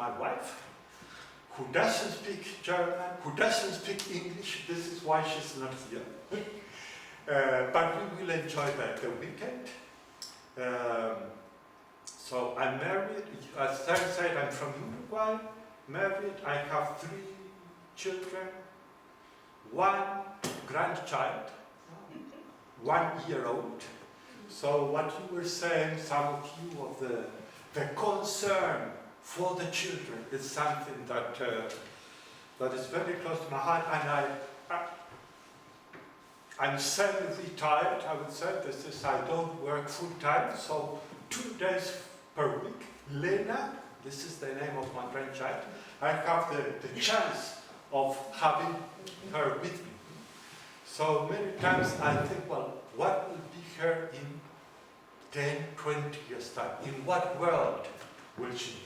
my wife, who doesn't speak German, who doesn't speak English. This is why she's not here. But we will enjoy the weekend. So I'm married. As I said, I'm from Uruguay, married. I have 3 children, 1 grandchild, 1-year-old. So what you were saying, some of you, of the concern for the children is something that that is very close to my heart, and I'm semi-retired, I would say. This is, I don't work full-time, so 2 days per week. Lena, this is the name of my grandchild, I have the chance of having her with me. So many times I think, well, what will be her in 10, 20 years' time? In what world will she be?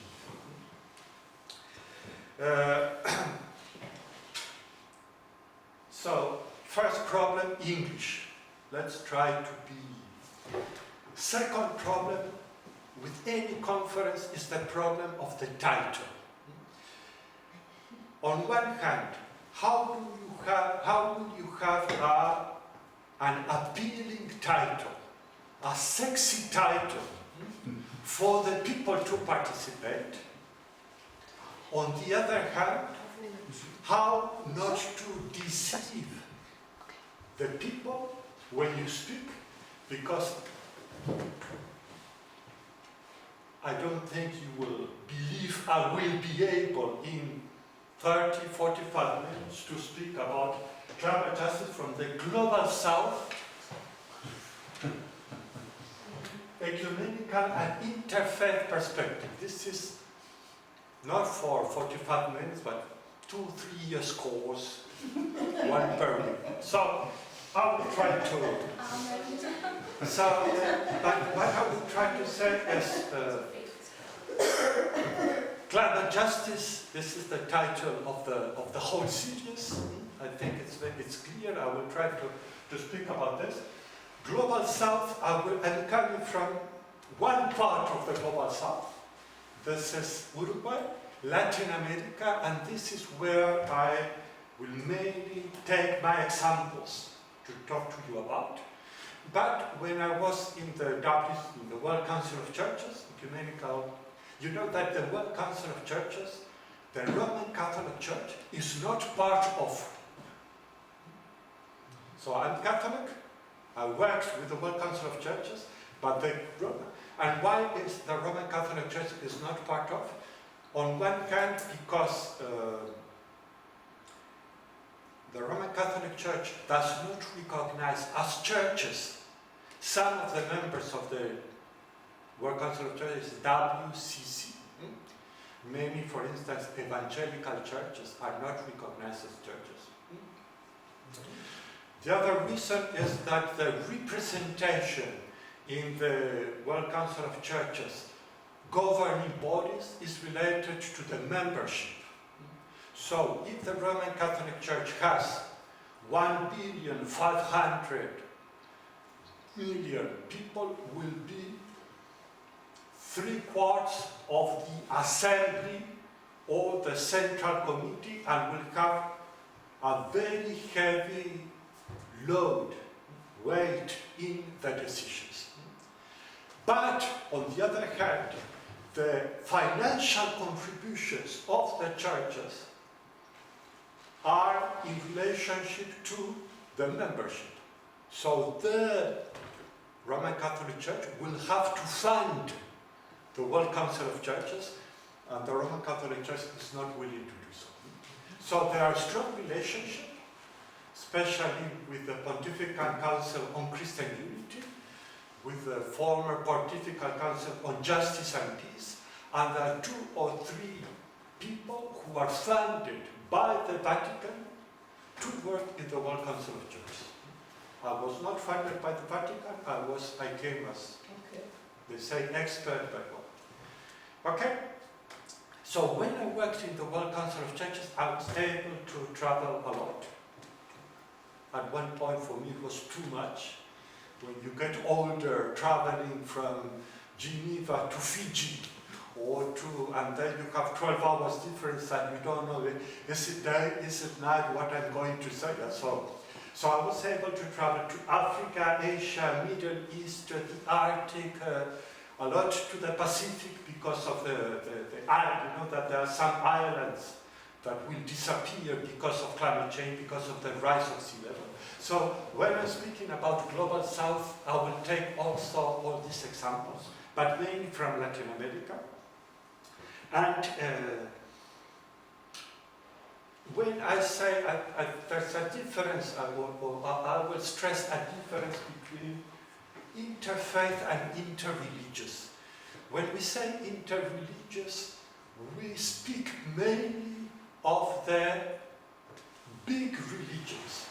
So, first problem, English. Let's try to be. Second problem with any conference is the problem of the title. On one hand, how will you have an appealing title, a sexy title for the people to participate? On the other hand, how not to deceive the people when you speak, because I don't think you will believe I will be able in 30, 45 minutes to speak about climate justice from the global south, ecumenical and interfaith perspective. This is not for 45 minutes, but 2-3 years course, 1 per week. So I will try to. So, but what I will try to say is climate justice. This is the title of the whole series. I think it's clear. I will try to speak about this. Global South. I'm coming from one part of the global South. This is Uruguay, Latin America, and this is where I will mainly take my examples to talk to you about. But when I was in the World Council of Churches, ecumenical, you know that the World Council of Churches, the Roman Catholic Church, is not part of. So I'm Catholic, I worked with the World Council of Churches, but and why is the Roman Catholic Church is not part of? On one hand, because the Roman Catholic Church does not recognize as churches some of the members of the World Council of Churches, WCC. Many, for instance, evangelical churches are not recognized as churches. The other reason is that the representation in the World Council of Churches governing bodies is related to the membership. So if the Roman Catholic Church has 1,500,000,000 people, will be 3/4 of the assembly or the central committee, and will have a very heavy load, weight in the decisions. But on the other hand, the financial contributions of the churches are in relationship to the membership. So the Roman Catholic Church will have to fund the World Council of Churches, and the Roman Catholic Church is not willing to do so. So there are strong relationships, especially with the Pontifical Council on Christian Unity, with the former Pontifical Council on Justice and Peace, and there are 2 or 3 people who are funded by the Vatican to work in the World Council of Churches. I was not funded by the Vatican, I came as, they say, expert, but well. Okay? So when I worked in the World Council of Churches, I was able to travel a lot. At one point for me it was too much. When you get older, traveling from Geneva to Fiji, or 2, and then you have 12 hours difference and you don't know, is it day, is it night, what I'm going to say. So I was able to travel to Africa, Asia, Middle East, the Arctic, a lot to the Pacific because of the island, you know, that there are some islands that will disappear because of climate change, because of the rise of sea level. So when I'm speaking about Global South, I will take also all these examples, but mainly from Latin America. And when I say there's a difference, I will stress a difference between interfaith and interreligious. When we say interreligious, we speak mainly of the big religions.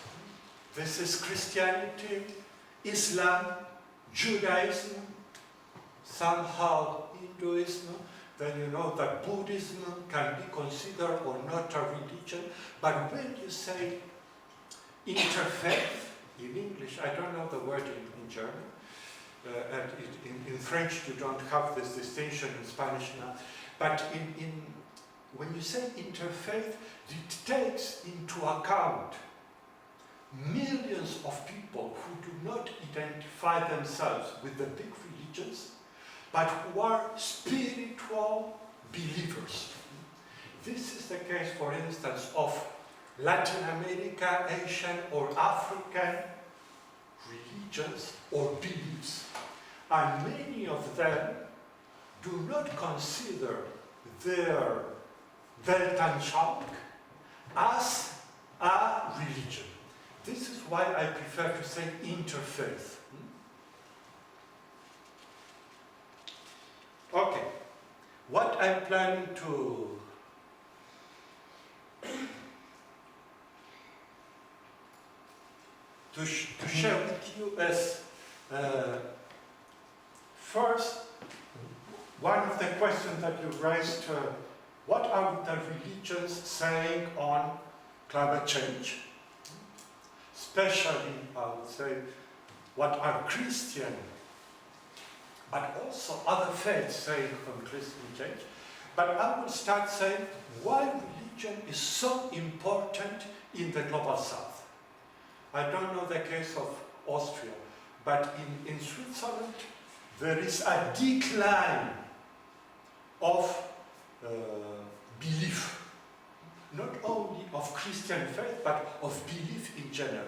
This is Christianity, Islam, Judaism, somehow Hinduism. Then you know that Buddhism can be considered or not a religion. But when you say interfaith, in English, I don't know the word in German, and in French you don't have this distinction, in Spanish now. But when you say interfaith, it takes into account millions of people who do not identify themselves with the big religions, but who are spiritual believers. This is the case, for instance, of Latin America, Asian or African religions or beliefs. And many of them do not consider their Weltanschauung as a religion. This is why I prefer to say interfaith. Okay, what I'm planning to share with you is first, one of the questions that you raised, what are the religions saying on climate change? Especially, I would say, what are Christian, but also other faiths saying on climate change. But I will start saying why religion is so important in the Global South. I don't know the case of Austria, but in Switzerland, there is a decline of belief, not only of Christian faith, but of belief in general.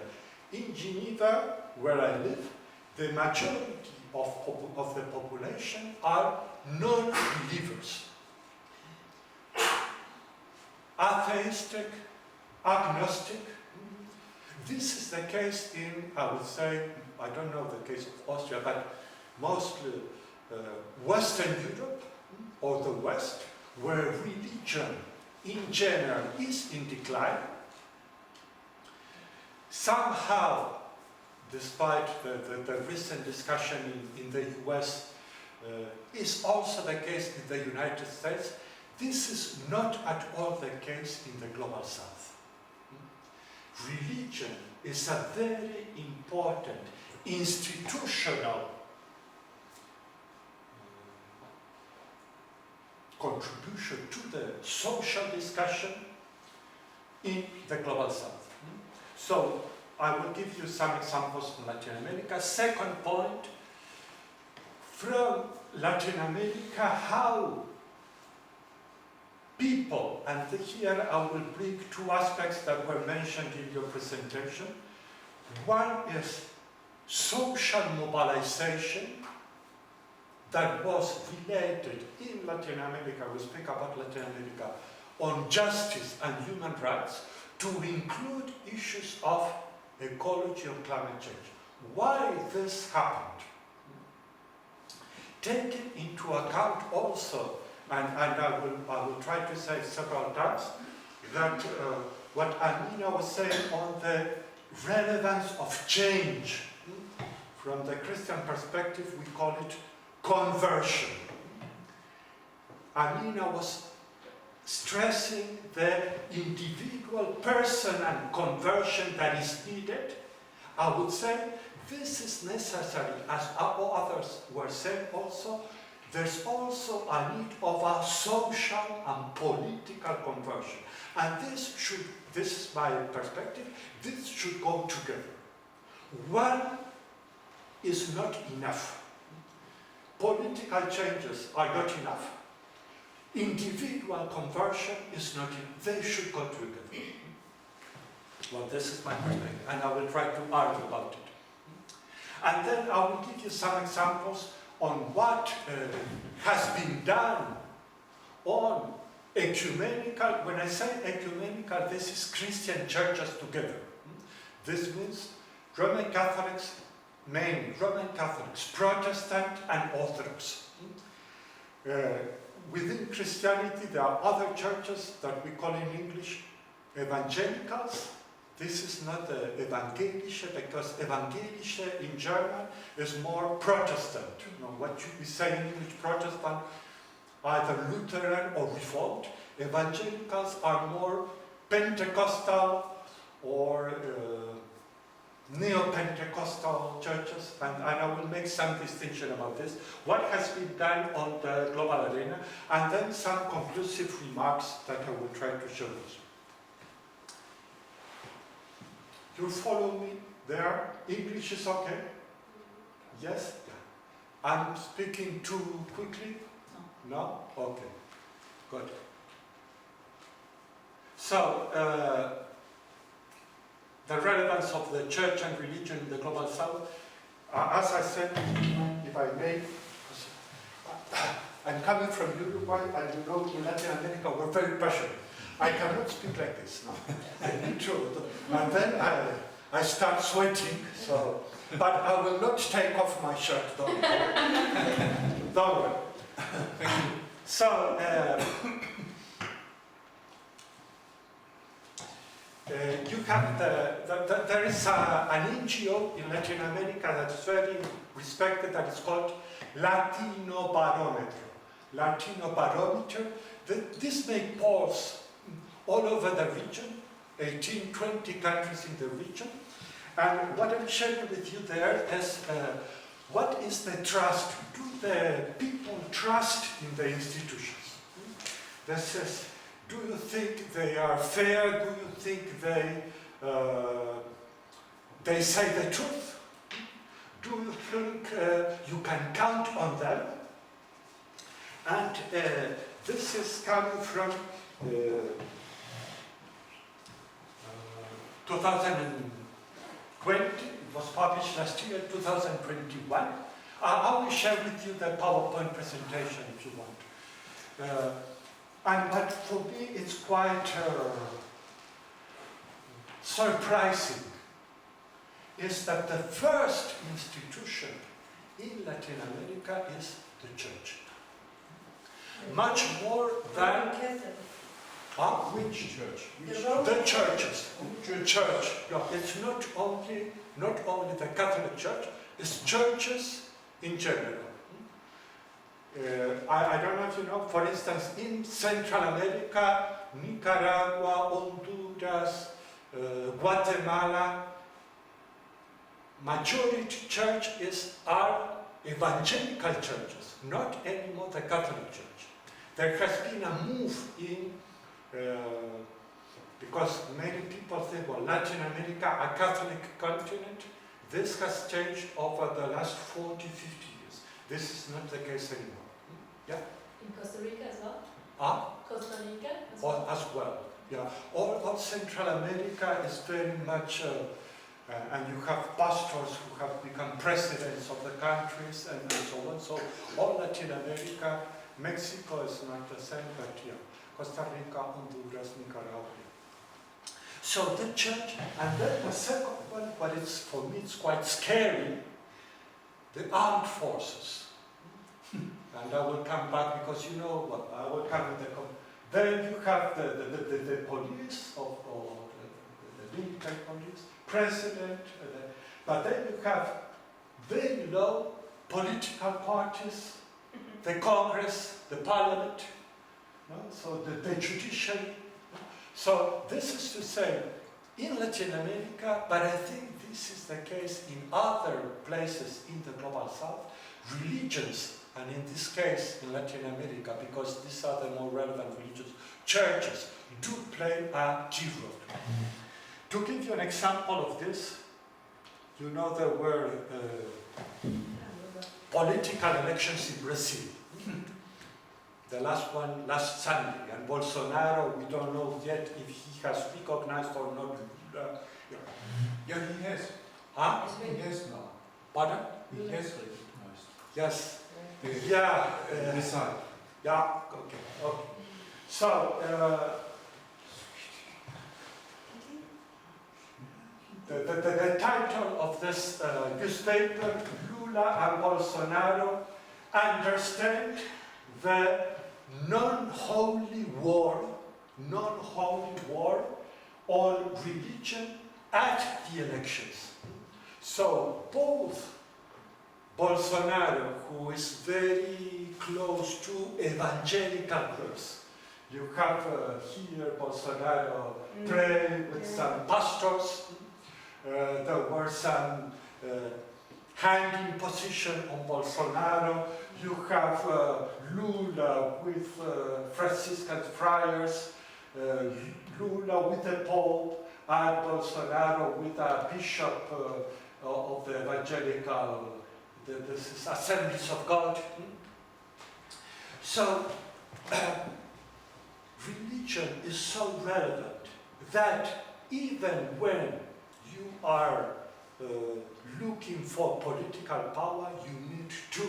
In Geneva, where I live, the majority of the population are non-believers. Atheistic, agnostic. This is the case in, I would say, I don't know the case of Austria, but mostly Western Europe or the West, where religion in general is in decline. Somehow, despite the recent discussion in the US, is also the case in the United States. This is not at all the case in the Global South. Religion is a very important institutional contribution to the social discussion in the Global South. So, I will give you some examples from Latin America. Second point, from Latin America, how people, and here I will bring two aspects that were mentioned in your presentation. One is social mobilization that was related in Latin America, we speak about Latin America, on justice and human rights, to include issues of ecology and climate change. Why this happened? Taking into account also, and I will try to say several times, that what Amina was saying on the relevance of change. From the Christian perspective, we call it conversion. Amina was stressing the individual person and conversion that is needed. I would say this is necessary, as others were saying also, there's also a need of a social and political conversion. And this is my perspective, this should go together. One is not enough. Political changes are not enough. Individual conversion is not enough. They should go together. Well, this is my perspective, and I will try to argue about it. And then I will give you some examples on what has been done on ecumenical. When I say ecumenical, this is Christian churches together. This means Roman Catholics, mainly Roman Catholics, Protestant and Orthodox. Within Christianity, there are other churches that we call in English evangelicals. This is not evangelische, because evangelische in German is more Protestant. You know, what you say in English, Protestant, either Lutheran or Reformed. Evangelicals are more Pentecostal or neo-Pentecostal churches, and I will make some distinction about this. What has been done on the global arena, and then some conclusive remarks that I will try to show you. You follow me there? English is okay? Yes? Yeah. I'm speaking too quickly? No? Okay. Good. So, the relevance of the church and religion in the global south, as I said, if I may, I'm coming from Uruguay, and you know, in Latin America we're very passionate. I cannot speak like this, no. I need to, and then I start sweating, so, but I will not take off my shirt, don't worry. Don't worry. So, you have there is an NGO in Latin America that's very respected, that is called Latino Barometer. Latino Barometer. This makes polls all over the region, 18, 20 countries in the region. And what I'm sharing with you there is what is the trust? Do the people trust in the institutions? This is, do you think they are fair? Do you think they say the truth? Do you think you can count on them? And this is coming from 2020, it was published last year, 2021. I will share with you the PowerPoint presentation if you want. But for me it's quite surprising is that the first institution in Latin America is the church. Much more than... Which church? The churches. Church. No, it's not only the Catholic Church, it's churches in general. I don't know if you know, for instance, in Central America, Nicaragua, Honduras, Guatemala, majority churches are evangelical churches, not anymore the Catholic Church. There has been a move in because many people think, well, Latin America, a Catholic continent, this has changed over the last 40, 50 years. This is not the case anymore. Yeah? In Costa Rica as well? Costa Rica as well? As well, yeah. All Central America is very much, and you have pastors who have become presidents of the countries and so on. So all Latin America, Mexico is not the same, but yeah. Costa Rica, Honduras, Nicaragua. So the church, and then the second one, but it's, for me it's quite scary, the armed forces. And I will come back because you know what, I will come with the... Then you have the police, or the military police, president, but then you have very low political parties, the Congress, the Parliament, no? So the judiciary. So this is to say, in Latin America, but I think this is the case in other places in the Global South, religions and in this case in Latin America, because these are the more relevant religious churches, do play a key role. To give you an example of this, you know there were political elections in Brazil. The last one last Sunday, and Bolsonaro, we don't know yet if he has recognized or not. Yeah, he has. Huh? He has now. Pardon? He has recognized. Yes. The Yeah. result. Yeah. Okay. Okay. So the title of this newspaper, Lula and Bolsonaro understand the non-holy war on religion at the elections. So both Bolsonaro, who is very close to evangelical groups, you have here Bolsonaro pray with some pastors. There were some hand imposition on Bolsonaro. You have Lula with Franciscan friars, Lula with the Pope, and Bolsonaro with a bishop of the evangelical, this is Assemblies of God. So, religion is so relevant that even when you are looking for political power, you need to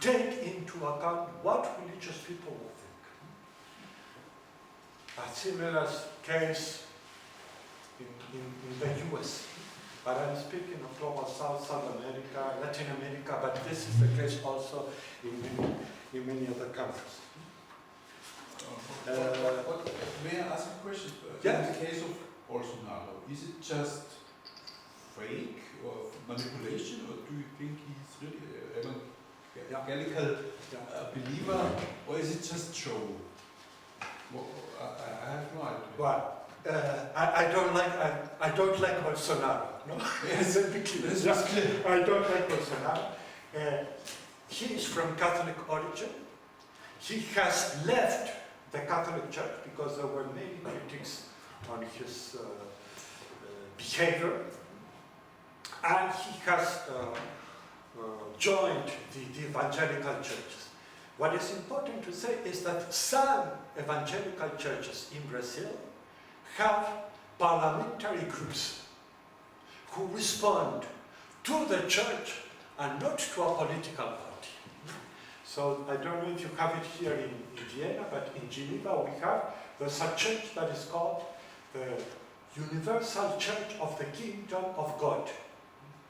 take into account what religious people will think. A similar case in the US, but I'm speaking of global South, South America, Latin America, but this is the case also in many other countries. May I ask a question? Yeah. In the case of Bolsonaro, is it just fake or manipulation, or do you think he's really an evangelical believer, or is it just show? Well, I have no idea. Well, I don't like Bolsonaro. No, Yes, let me be clear. this is clear. I don't like Bolsonaro. He is from Catholic origin. He has left the Catholic Church because there were many critics on his behavior, and he has joined the evangelical churches. What is important to say is that some evangelical churches in Brazil have parliamentary groups who respond to the church and not to a political party. So I don't know if you have it here in Vienna, but in Geneva we have, there's a church that is called the Universal Church of the Kingdom of God.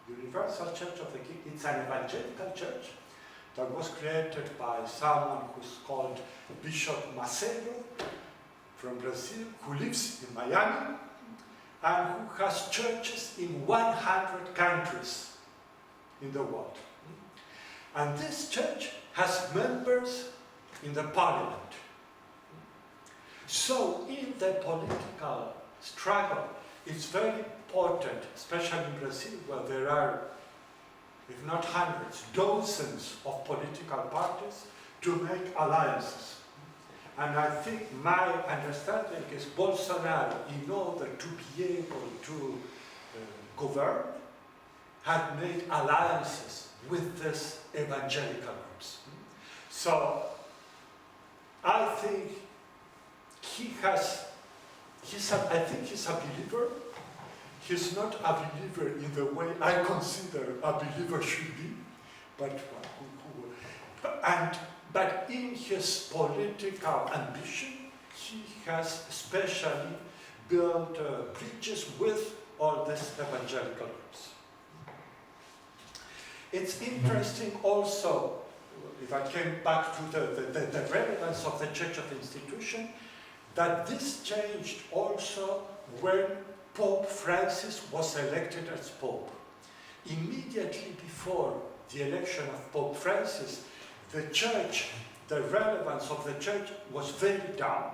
Universal Church of the Kingdom. It's an evangelical church that was created by someone who's called Bishop Macedo from Brazil, who lives in Miami, and who has churches in 100 countries in the world. And this church has members in the parliament. So in the political struggle, it's very important, especially in Brazil, where there are, if not hundreds, dozens of political parties, to make alliances. And I think my understanding is Bolsonaro, in order to be able to govern, had made alliances with these evangelical groups. So I think I think he's a believer. He's not a believer in the way I consider a believer should be, but in his political ambition, he has especially built bridges with all these evangelical groups. It's interesting also, if I came back to the relevance of the Church of Institution, that this changed also when Pope Francis was elected as Pope. Immediately before the election of Pope Francis, the Church, the relevance of the Church was very down,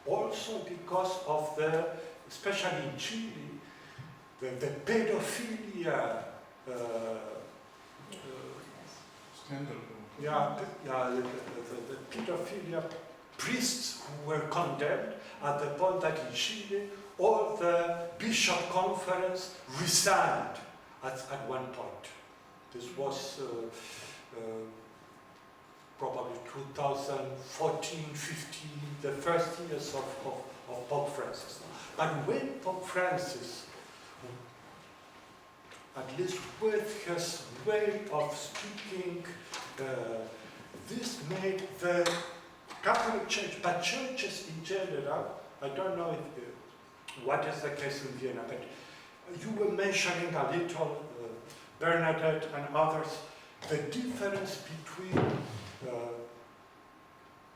also because of the, especially in Chile, the pedophilia scandal. Yeah, the pedophilia priests who were condemned at the point that in Chile all the bishop conference resigned at one point. This was probably 2014, 15, the first years of Pope Francis. But when Pope Francis, at least with his way of speaking, this made the Catholic Church, but churches in general, I don't know what is the case in Vienna, but you were mentioning a little, Bernadette and others, the difference between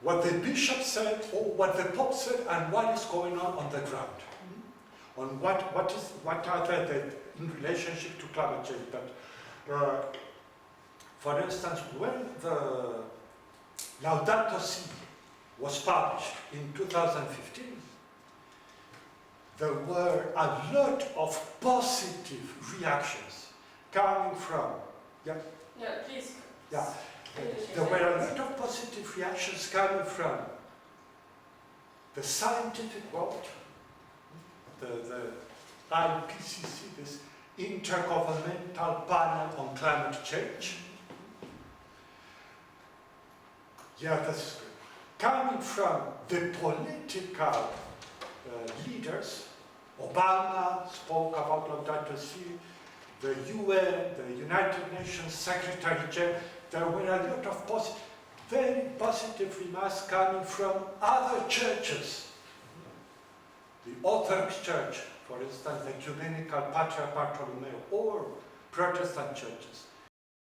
what the bishop said or what the Pope said and what is going on the ground. On what are they in relationship to climate change. But for instance, when the Laudato Si was published in 2015, there were a lot of positive reactions coming from, Yeah, please. yeah, there were a lot of positive reactions coming from the scientific world, the IPCC, this Intergovernmental Panel on Climate Change. Yeah, that's good. Coming from the political leaders, Obama spoke about Laudato Si, the UN, the United Nations Secretary General, there were a lot of very positive remarks coming from other churches. The Orthodox Church, for instance, the Ecumenical Patriarch Bartholomew, or Protestant churches.